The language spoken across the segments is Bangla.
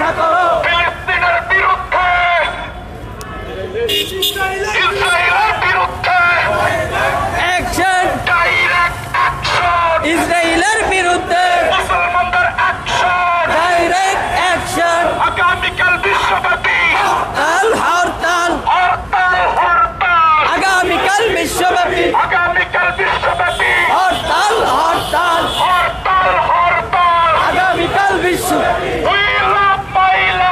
রক্ষা করো ফিলিস্তিনের বিরুদ্ধে ইসরায়েলের বিরুদ্ধে অ্যাকশন ডাইরেক্ট অ্যাকশন ইসরায়েলের বিরুদ্ধে মুসলমানদের অ্যাকশন ডাইরেক্ট অ্যাকশন আগামীকাল বিশ্বব্যাপী হরতাল হরতাল হরতাল আগামীকাল বিশ্বব্যাপী আগামীকাল বিশ্বব্যাপী হরতাল হরতাল হরতাল আগামীকাল বিশ্ব We love my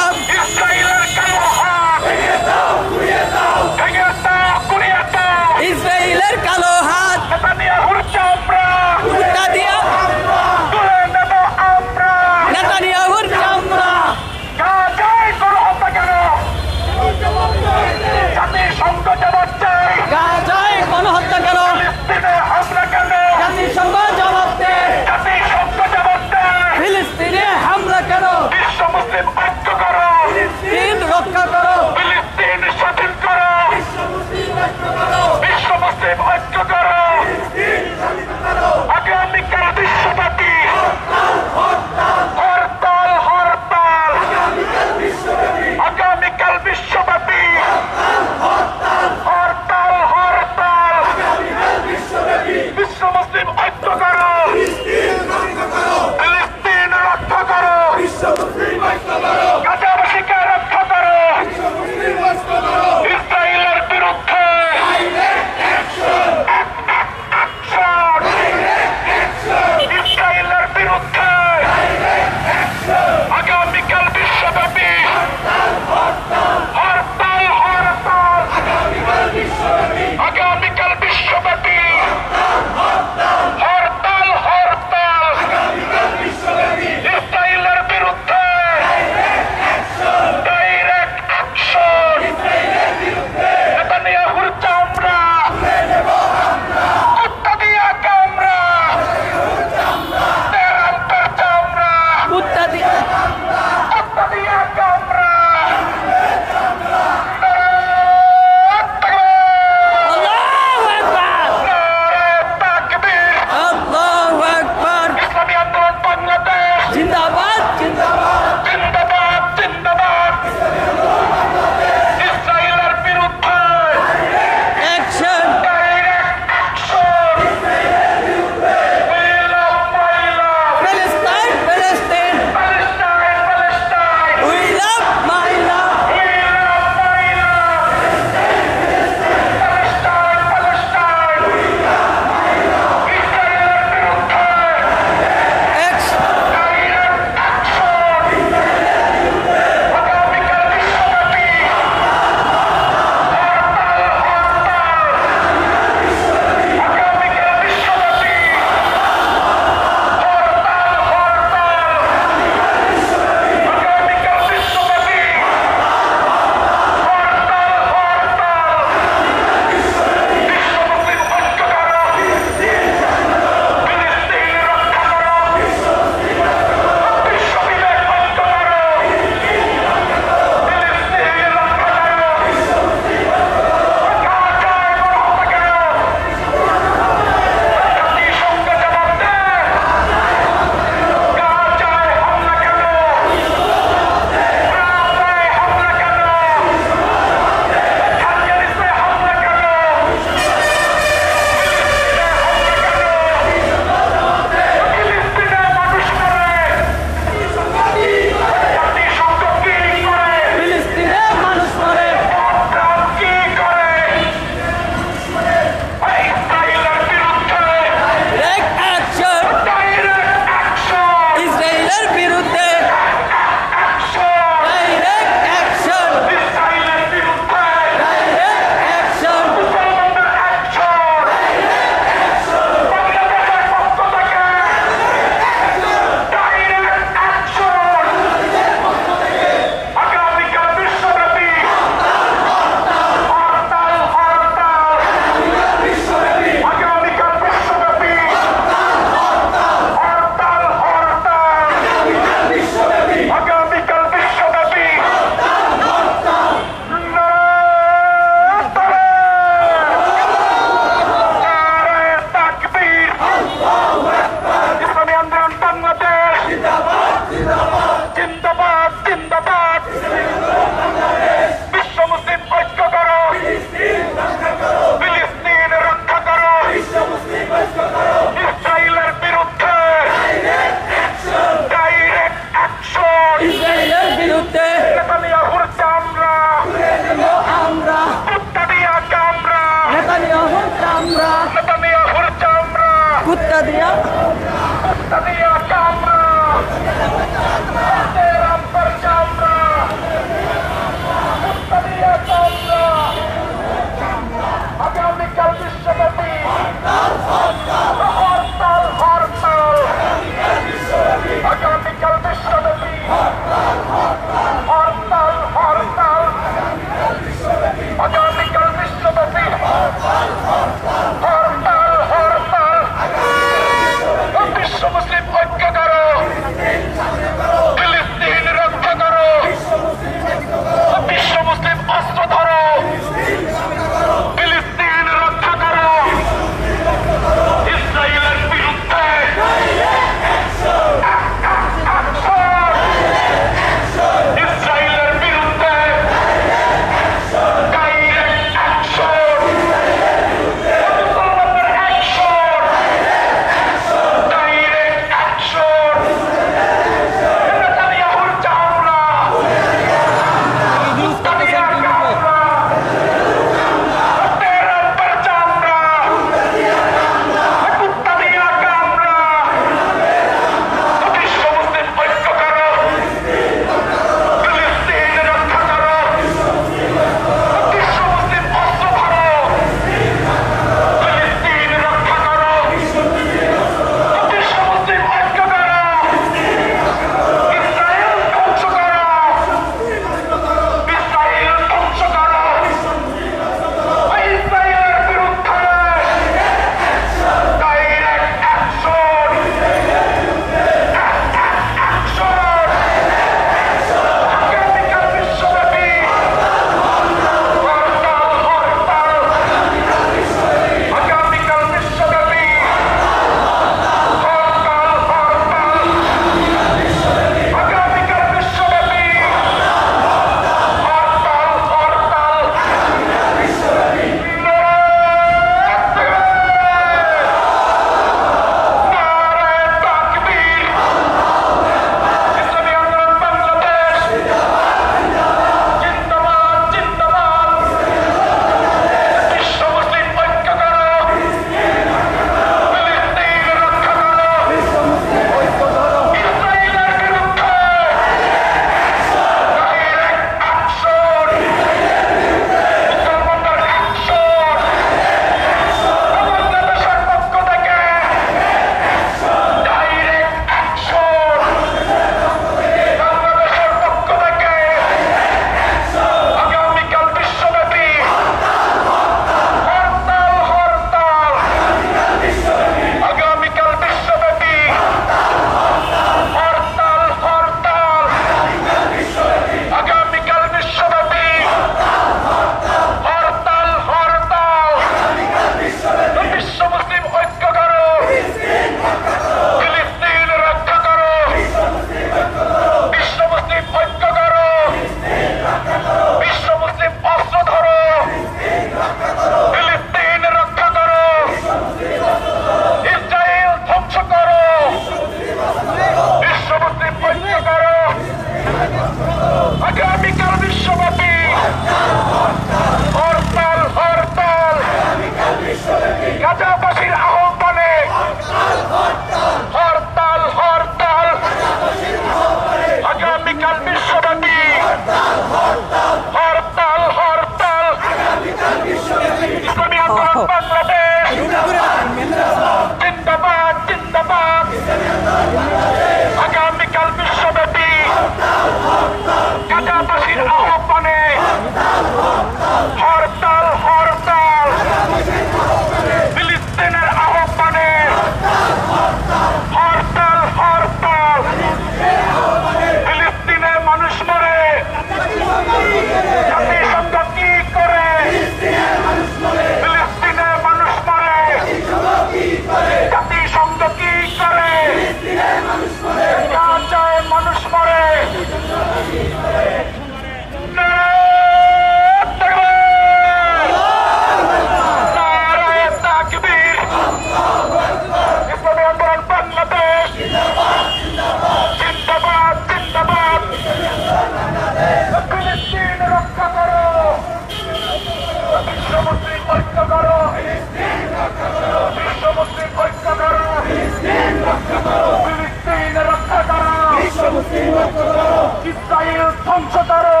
ধ্বংস করো,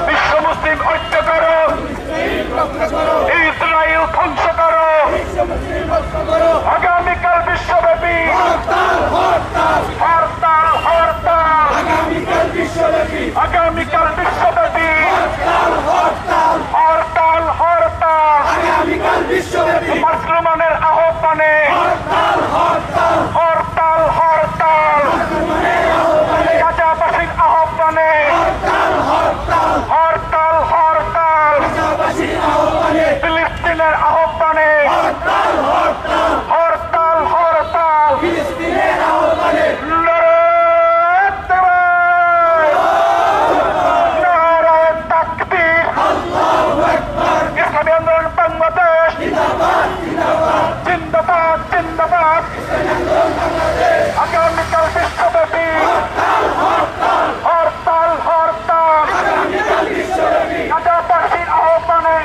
বিশ্ব মুসলিম ঐক্য করো, ইসরায়েল ধ্বংস করো, আগামীকাল বিশ্বব্যাপী হরতাল, আগামীকাল বিশ্বব্যাপী হরতাল, মুসলমানের আহ্বানে হরতাল, গাজাবাসীর আহ্বানে হরতাল, ফিলিস্তিনের আহ্বানে হরতাল, নারায়ে তাকবীর, ইসলামী আন্দোলন বাংলাদেশ জিন্দাবাদ, আগামীকাল বিশ্বব্যাপী হরতাল, গাজাবাসীর আহ্বানে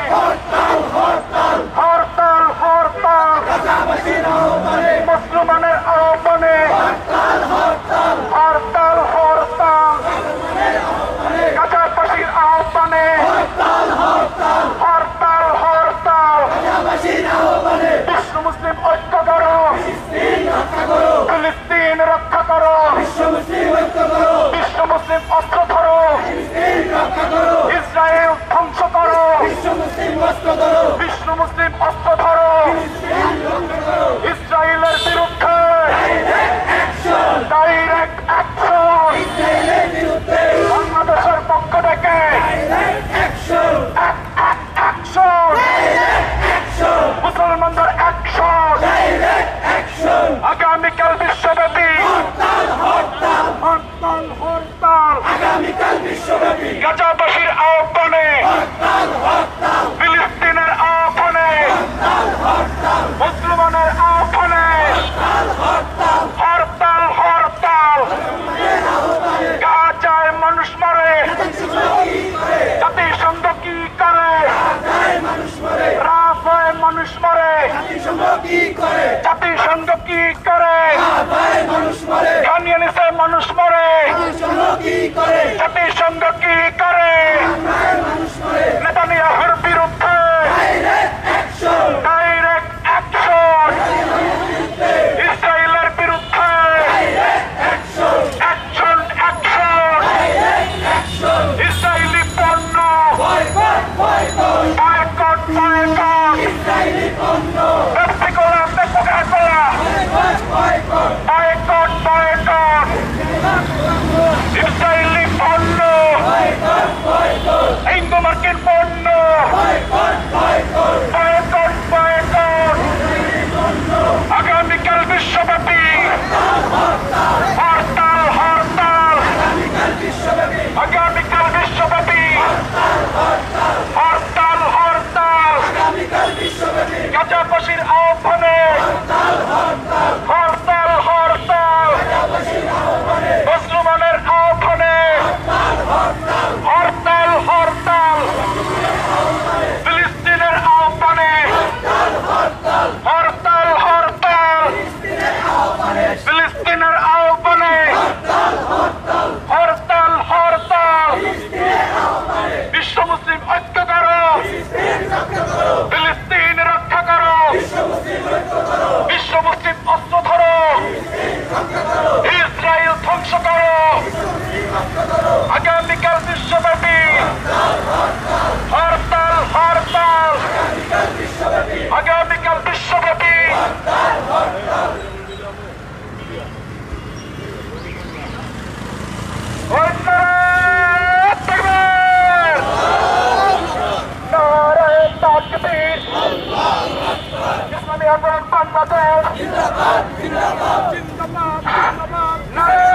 হরতাল, মুসলমানের আহ্বানে হরতাল, গাজাবাসীর আহ্বানে হরতাল, বিশ্ব মুসলিম ঐক্য করো, ফিলিস্তিন রক্ষা করো, বিশ্ব মুসলিম অস্ত্র ধরো, ইসরায়েল ধ্বংস করো, বিশ্ব মুসলিম অস্ত্র ধরো, ইসরায়েলের বিরুদ্ধে ডাইরেক্ট অ্যাকশন, বাংলাদেশের পক্ষ থেকে অ্যাকশন, মুসলমানদের অ্যাকশন, আগামীকাল বিশ্বব্যাপী হরতাল, গাজাবাসীর আহ্বানে ফিলিস্তিনের আহ্বানে মুসলমানের আহ্বানে হরতাল, গাজায় মানুষ মরে, জাতিসংঘ কি করে, রাফায় মানুষ মরে, জাতিসংঘ কি করে, খানিয়ানিসে মানুষ মরে, জাতিসংঘ কি করে, নেতানিয়াহুর বিরুদ্ধে ডাইরেক্ট অ্যাকশন, ইসরায়েলের বিরুদ্ধে অ্যাকশন, ইসরায়েলি পণ্য বয়কট, ইসরায়েলি পণ্য, ইন্দো-মার্কিন পণ্য বয়কট, আগামীকাল বিশ্বব্যাপী হরতাল, আগামীকাল বিশ্বব্যাপী হরতাল, গাজাবাসীর আহ্বানে হরতাল, মুসলমানের আহ্বানে হরতাল, ফিলিস্তিনের আহ্বানে হরতাল, ফিলিস্তিনের আহ্বানে হরতাল, বিশ্ব মুসলিম ঐক্য করো, ফিলিস্তিন রক্ষা করো, বিশ্ব মুসলিম অস্ত্র ধরো, ইসরায়েল ধ্বংস করো, আগামীকাল বিশ্বব্যাপী হরতাল, আগামীকাল বিশ্বব্যাপী নারায়ে তাকবীর, ইসলামী আন্দোলন বাংলাদেশ জিন্দাবাদ, নারায়ে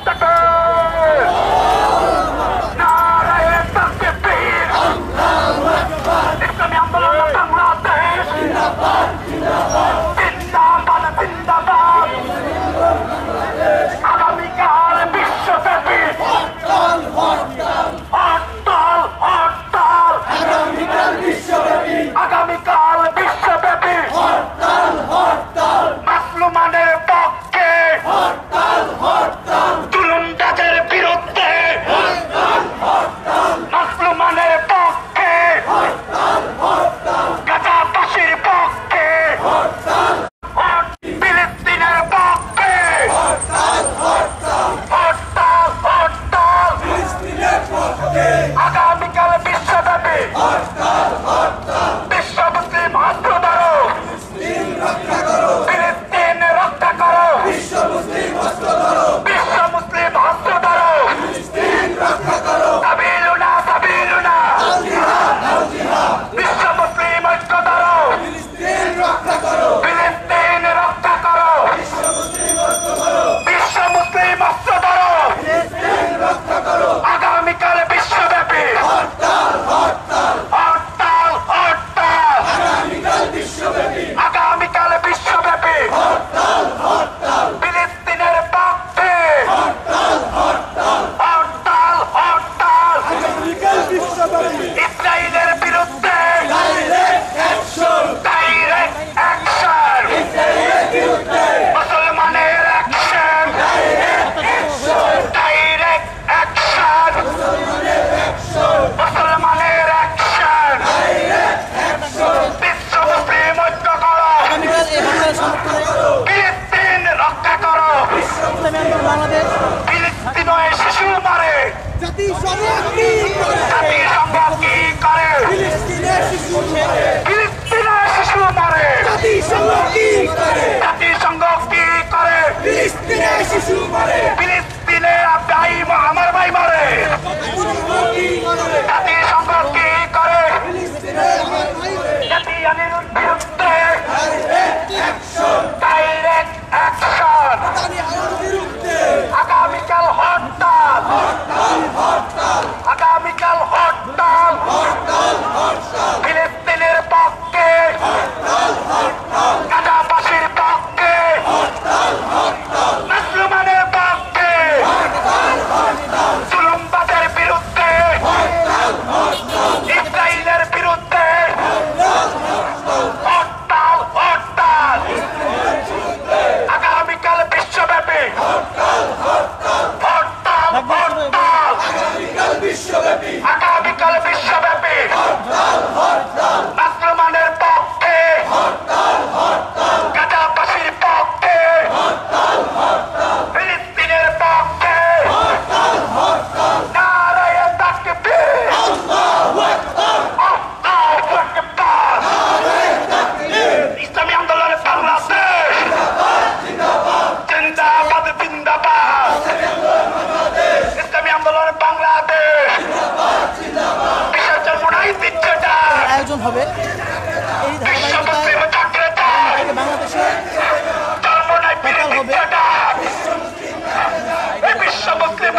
তাকবীর।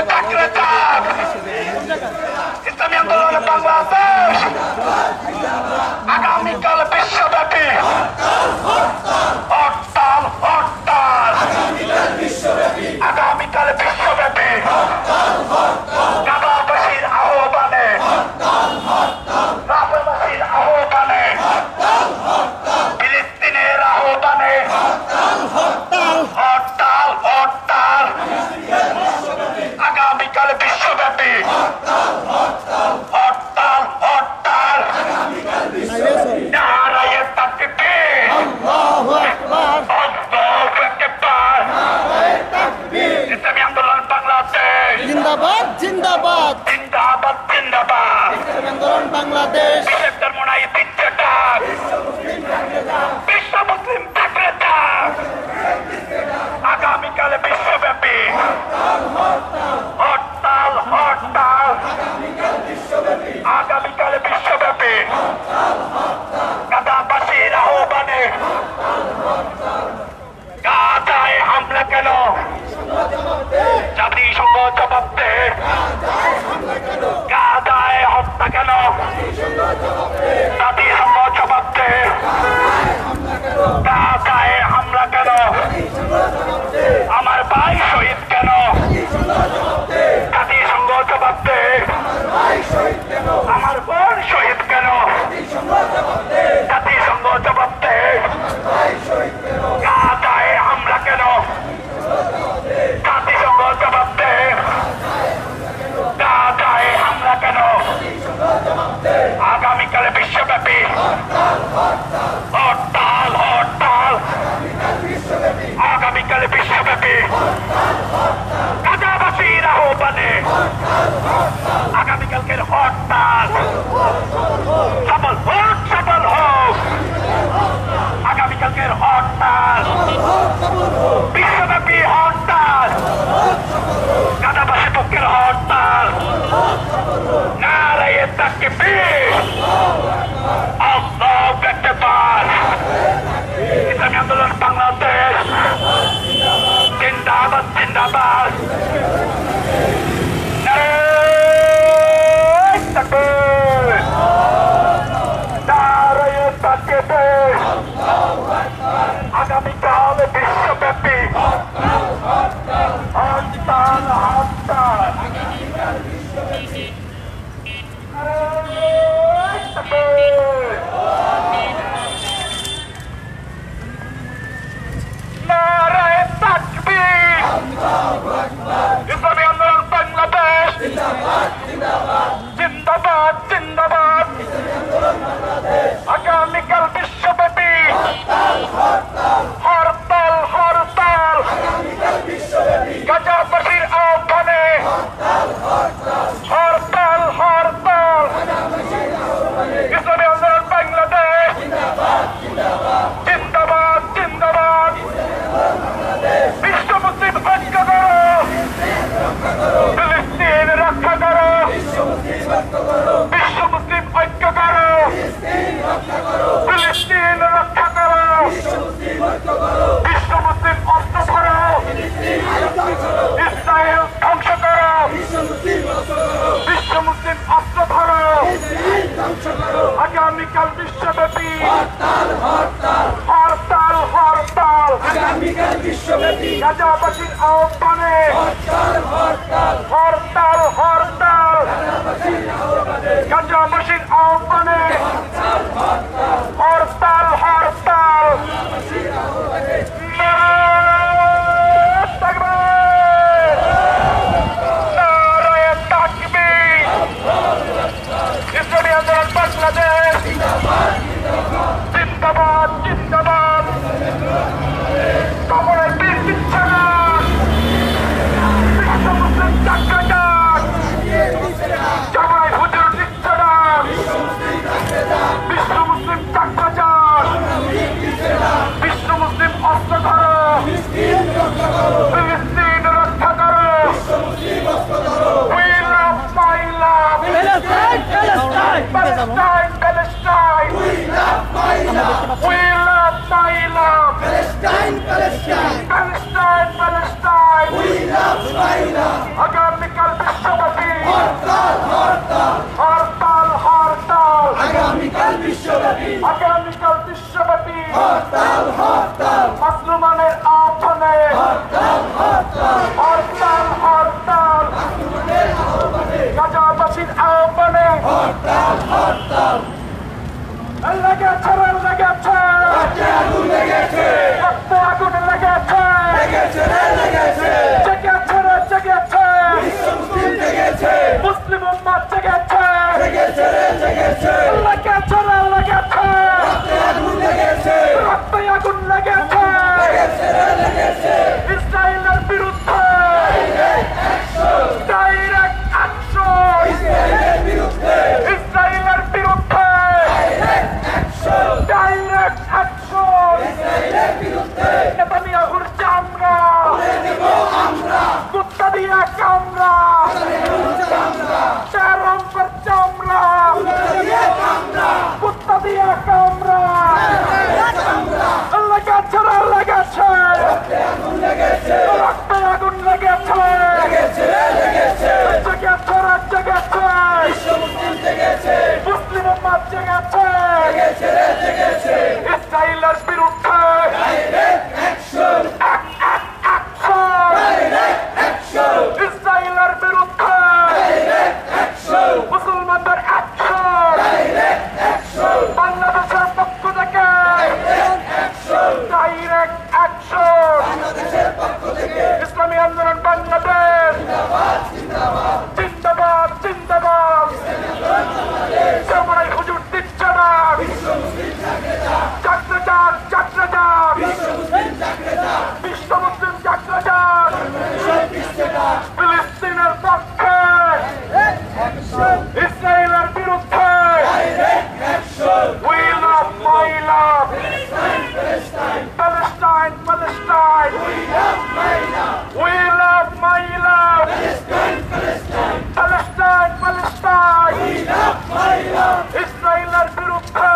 থাকলে যাক ইসলামী আন্দোলন বাংলাদেশ আগামীকাল বিশ্বব্যাপী হরতাল হরতাল আগামীকাল বিশ্বব্যাপী গাদাবাসীর আহ্বানে রাজবাসীর আহ্বানে ফিলিস্তিনের আহ্বানে হরতাল হরতাল আগামীকাল বিশ্বব্যাপী হরতাল হরতাল নারায়ে তাকবীর আল্লাহু আকবার ইসলামী আন্দোলন বাংলাদেশ জিন্দাবাদ জিন্দাবাদ জিন্দাবাদ জিন্দাবাদ ইসলামী আন্দোলন বাংলাদেশ বিশেষ ধর্মনাই দিচ্ছে ডাক বিশ্ব মুসলিম থাকলে ডাক আগামীকাল বিশ্বব্যাপী হরতাল হরতাল আগামীকাল বিশ্বব্যাপী গাদাবাসীর আহ্বানে গাজায় হামলা কেন জাতিসংঘ জবাব দে গাজায় হত্যা কেন জাতিসংঘ জবাব দে গাজায় হামলা কেন আমার ভাই শহীদ কেন জাতিসংঘ জবাব দে আমার বোন শহীদ কেন জাতিসংঘ জবাব দে গাজায় হামলা কেন জাতিসংঘ জবাব দে গাজায় হামলা কেন আগামীকাল বিশ্বব্যাপী হরতাল হরতাল আগামীকাল বিশ্বব্যাপী গাজাবাসীর আহ্বানে আগামীকালকের হরতাল সফল হোক সফল হোক আগামীকালকের হরতাল বিশ্বব্যাপী হরতাল গাজাবাসী পক্ষের হরতাল নারায়ে তাকবীর আল্লাহু আকবার ইসলামী আন্দোলন বাংলাদেশ জিন্দাবাদ জিন্দাবাদ নারায়ে তাকবীর নারায়ে তাকবীর আগামীকাল বিশ্বব্যাপী হরতাল হরতাল নারায়ে তাকবীর গাজাবাসীর আহ্বানে লেগেছে রক্তে আগুন লেগেছে জেগেছে মুসলিম উম্মাহ জেগেছে লেগেছে রক্তে আগুন লেগেছে ইসরায়েলের বিরুদ্ধে ডাইরেক্ট অ্যাকশন ইসরায়েলের বিরুদ্ধে ডাইরেক্ট অ্যাকশন নেতানিয়াহুর চামড়া কুত্তা দিয়ে কামড়া চারম পর চামড়া কুত্তা দিয়ে কামড়া লেগেছে রক্তে আগুন লেগেছে জেগেছে মুসলিম উম্মাহ জেগেছে ইসরায়েলের বিরুদ্ধে ইসরায়েলের বিরুদ্ধে মুসলমানদের অ্যাকশন বাংলাদেশের পক্ষ থেকে ডাইরেক্ট অ্যাকশন ইসলামী আন্দোলন বাংলাদেশ জিন্দাবাদ জিন্দাবাদ জামাই হুজুর দিচ্ছে না চাকরে যান বিশ্ব মুসলিম চাকরে যান ফিলিস্তিনের পক্ষে ইসরায়েলের বিরুদ্ধে We love my love Palestine We love my love Palestine ইসরায়েলের বিরুদ্ধে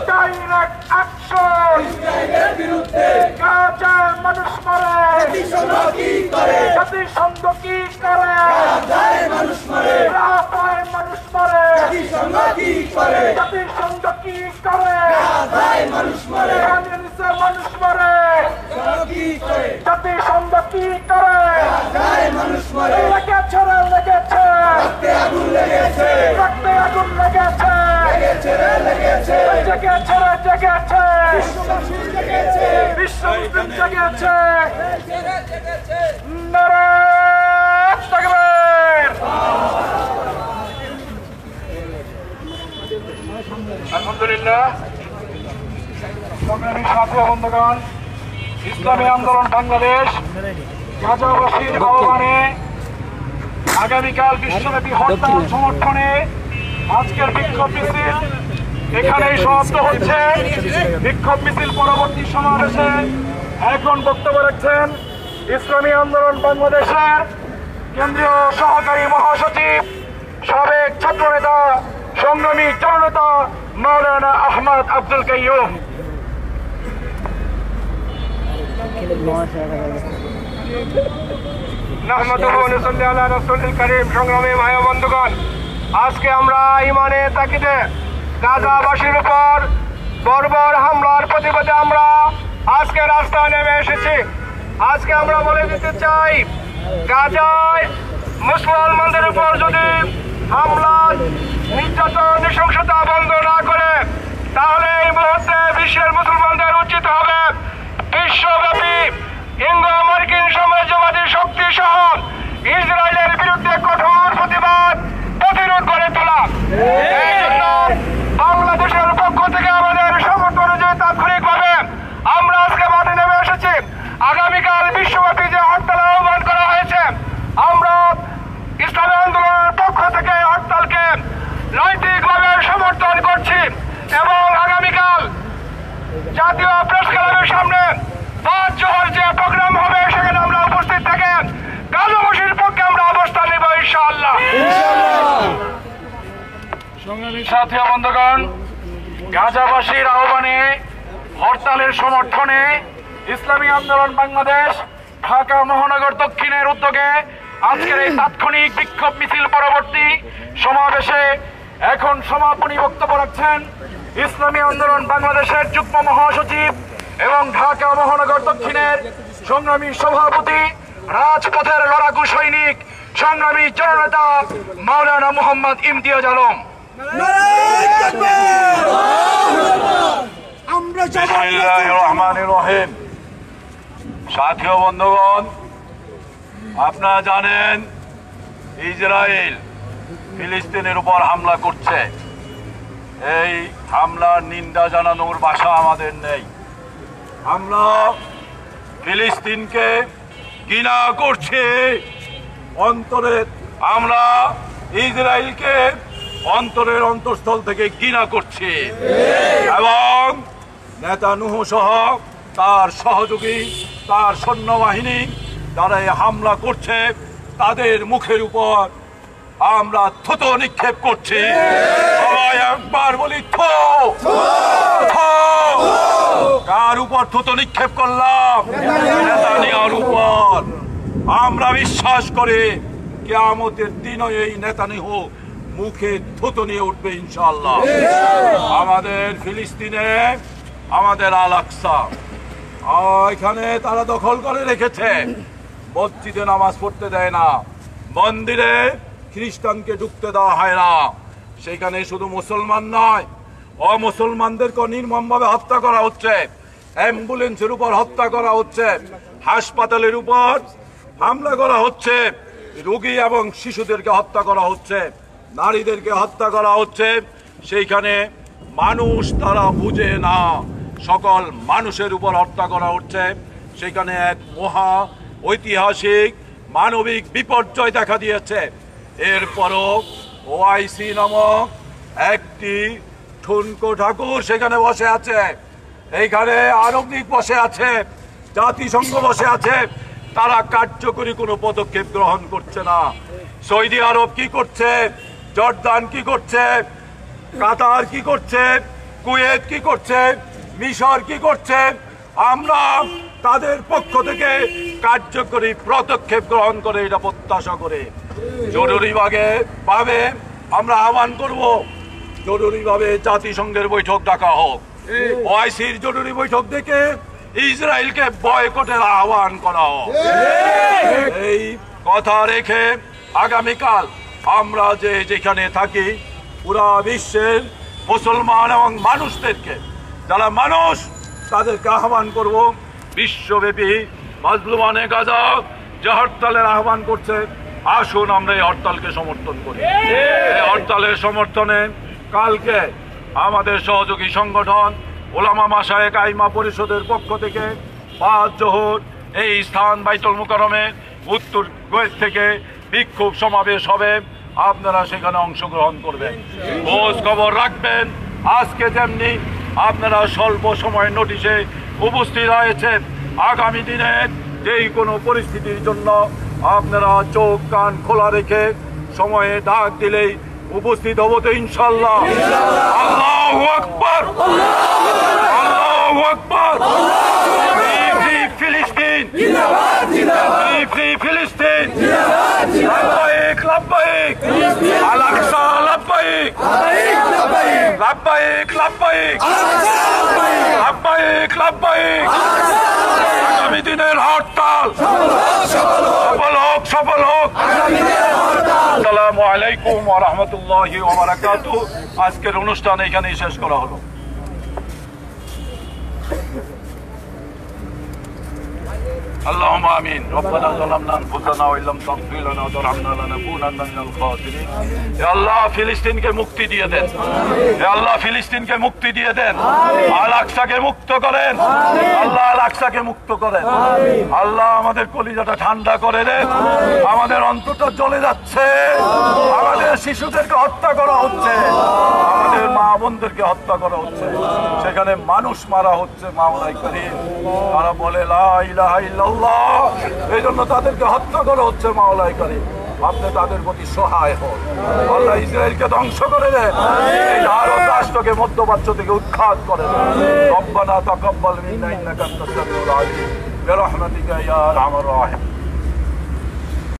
ডাইরেক্ট অ্যাকশন গাজায় মানুষ মরে জাতিসংঘ কি করে রাফায় মানুষ মরে জাতিসংঘ কি করে মানুষ মরে জাতিসংঘ কি করে লেগেছে রক্তে আগুন লেগেছে জেগেছে বিশ্ব মুসলিম জেগেছে নারায়ে তাকবীর আলহামদুলিল্লাহ সংগ্রামী সাথী বন্ধুগণ ইসলামী আন্দোলন বাংলাদেশ গাজাবাসীর আহ্বানে আগামীকাল বিশ্বব্যাপী হরতাল সমর্থনে আজকের বিক্ষোভ মিছিল এখানেই সমাপ্ত হচ্ছে। বিক্ষোভ মিছিল পরবর্তী সমাবেশে এখন বক্তব্য রাখছেন ইসলামী আন্দোলন বাংলাদেশের কেন্দ্রীয় সহকারী মহাসচিব সাবেক ছাত্রনেতা সংগ্রামী জননেতা মাওলানা আহমদ আব্দুল কাইয়ুম। নাহমাদুহু ওয়া নুসাল্লি আলা রাসূলিল কারীম। সংগ্রামী ভাই ও বন্ধুগণ, আজকে আমরা ইমানে তাকিদে গাজাবাসীর উপর বর্বর হামলার প্রতিবাদে আমরা আজকে রাস্তায় নেমে এসেছি। আজকে আমরা বলে দিতে চাই, গাজায় মুসলমানদের উপর যদি হামলা নির্যাতন নৃশংসতা বন্ধ না করে তাহলে এই মুহূর্তে বিশ্বের মুসলমানদের উচিত হবে বিশ্বব্যাপী ইন্দো আমেরিকান সাম্রাজ্যবাদী শক্তি সহ ইসরায়েলের বিরুদ্ধে কঠোর প্রতিরোধ করে তোলা। এই জন্য বাংলাদেশের পক্ষ থেকে আমাদের সমর্থন অনুযায়ী তাৎক্ষণিকভাবে আমরা আজকে মাঠে নেমে এসেছি। আগামীকাল বিশ্বব্যাপী যে হরতাল আহ্বান করা হয়েছে, আমরা ইসলামী আন্দোলনের পক্ষ থেকে হরতালকে নৈতিকভাবে সমর্থন করছি এবং আগামীকাল জাতীয় প্রেস ক্লাবের সামনে 5 জোহর যে প্রোগ্রাম হবে সেখানে আমরা উপস্থিত থেকে গাজাবাসীর পক্ষে আমরা অবস্থান নেব ইনশাআল্লাহ। সংগ্রামী সাথী বন্ধুগণ, গাজাবাসীর আহ্বানে হরতালের সমর্থনে ইসলামী আন্দোলন বাংলাদেশ ঢাকা মহানগর দক্ষিণের উদ্যোগে আজকের এই তাৎক্ষণিক বিক্ষোভ মিছিল পরবর্তী সমাবেশে এখন সমাপনী বক্তব্য রাখছেন ইসলামী আন্দোলন বাংলাদেশের যুগ্ম মহাসচিব এবং ঢাকা মহানগর দক্ষিণের সংগ্রামী সভাপতি, রাজপথের লড়াকু সৈনিক সংগ্রামী জননেতা মাওলানা মোহাম্মদ ইমতিয়াজ আলম। বিসমিল্লাহির রহমানির রহিম। সাথী ও বন্ধুগণ, আপনারা জানেন ইসরায়েল ফিলিস্তিনের উপর হামলা করছে। এই হামলার নিন্দা জানানোর ভাষা আমাদের নেই। আমরা ফিলিস্তিনকে ঘৃণা করছি অন্তরে, আমরা ইসরায়েলকে অন্তরের অন্তঃস্থল থেকে ঘৃণা করছি এবং নেতানিয়াহু সহ তার সহযোগী, তার সৈন্যবাহিনী যারা এই হামলা করছে তাদের মুখের উপর আমরা থুতু নিক্ষেপ করছি। সবাই একবার বলি থু। কার উপর থুতু নিক্ষেপ করলাম? নেতানিয়াহুর উপর। আমরা বিশ্বাস করি কিয়ামতের দিনও এই নেতানিয়াহু মুখে থুতু নিয়ে উঠবে ইনশাআল্লাহ। আমাদের ফিলিস্তিনে আমাদের আল আকসা এখানে তারা দখল করে রেখেছে। মসজিদে নামাজ পড়তে দেয় না, মন্দিরে খ্রিস্টানকে ঢুকতে দেওয়া হয় না। সেখানে শুধু মুসলমান নয়, অমুসলমানদেরকে নির্মমভাবে হত্যা করা হচ্ছে, অ্যাম্বুলেন্সের উপর হত্যা করা হচ্ছে, হাসপাতালের উপর হামলা করা হচ্ছে, রোগী এবং শিশুদেরকে হত্যা করা হচ্ছে, নারীদেরকে হত্যা করা হচ্ছে। সেইখানে মানুষ তারা বুঝে না, সকল মানুষের উপর হত্যা করা হচ্ছে। সেখানে এক মহা ঐতিহাসিক মানবিক বিপর্যয় দেখা দিয়েছে। এরপরও ওআইসি নামক একটি ঠুনকো ঠাকুর সেখানে বসে আছে, এইখানে আরব লীগ বসে আছে, জাতিসংঘ বসে আছে, তারা কার্যকরী কোনো পদক্ষেপ গ্রহণ করছে না। সৌদি আরব কি করছে, জর্দান কি করছে, কাতার কি করছে, কুয়েত কি করছে, মিশর কি করছে, আমরা তাদের পক্ষ থেকে কার্যকরী পদক্ষেপ গ্রহণ করে এটা প্রত্যাশা করে জরুরিভাবে আমরা আহ্বান করব, জরুরিভাবে জাতিসংঘের বৈঠক ডাকা হোক। ওআইসির জরুরি বৈঠক ডেকে ইসরায়েলকে বয়কটের আহ্বান করা হোক। এই কথা রেখে আগামীকাল আমরা যেখানে থাকি পুরা বিশ্বের মুসলমান এবং মানুষদেরকে, যারা মানুষ, তাদেরকে আহ্বান করব বিশ্বব্যাপী মাজলুমানে গাজা যে হরতালের আহ্বান করছে, আসুন আমরা এই হরতালকে সমর্থন করি। এই হরতালের সমর্থনে কালকে আমাদের সহযোগী সংগঠন ওলামা মাশায়েখ আইমা পরিষদের পক্ষ থেকে 5 জোহর এই স্থান বাইতুল মুকাররমে উত্তর কুয়েত থেকে বিক্ষোভ সমাবেশ হবে। আপনারা সেখানে অংশগ্রহণ করবেন, খোঁজ খবর রাখবেন। আজকে যেমনি আপনারা স্বল্প সময়ের নোটিশে উপস্থিত হয়েছেন, আগামী দিনের যেই কোনো পরিস্থিতির জন্য আপনারা চোখ কান খোলা রেখে সময়ে ডাক দিলেই উপস্থিত হব তো ইনশাআল্লাহ। আল্লাহু আকবার, আল্লাহু আকবার। ফ্রি ফিলিস্তিন, ফ্রি ফিলিস্তিন, লাব্বাইক লাব্বাইক, আল আকসা লাব্বাইক, লাব্বাইক লাব্বাইক, লাব্বাইক লাব্বাইক। আগামী দিনের হরতাল সফল হোক, সফল হোক। আসসালামু আলাইকুম ওয়া রাহমাতুল্লাহি ওয়া বারাকাতুহু। আজকের অনুষ্ঠান এখানেই শেষ করা হলো। اللهم آمين. ربنا ظلمنا أنفسنا وإن لم تغفر لنا وترحمنا لنكونن من الخاسرين. يا الله ফিলিস্তিনকে মুক্তি দিয়ে দেন, হে আল্লাহ ফিলিস্তিনকে মুক্তি দিয়ে দেন, আল আকসাকে মুক্ত করেন, আল্লাহ আল আকসাকে মুক্ত করেন। আল্লাহ আমাদের কলিজাটা ঠান্ডা করে দেন, আমাদের অন্তরটা জ্বলে যাচ্ছে, আমাদের শিশুদেরকে হত্যা করা হচ্ছে, আমাদের মা বোনদেরকে হত্যা করা হচ্ছে, সেখানে মানুষ মারা হচ্ছে। মাওলাই করিম, তারা বলে লা ইলাহা ইল্লাল্লাহ, এই জন্য তাদেরকে হত্যা করা হচ্ছে। মাওলাই করিম, আপনি তাদের প্রতি সহায় হন। আল্লাহ ইসরায়েলকে ধ্বংস করে দেন, এই ভারত রাষ্ট্রকে মধ্যপ্রাচ্য থেকে উৎখাত করে দেন। রব্বানা তাকাব্বাল মিন্না ইন্নাকা আনতাস সামিউল আলিম বিরহমাতিকা ইয়া আরহামার রাহিম।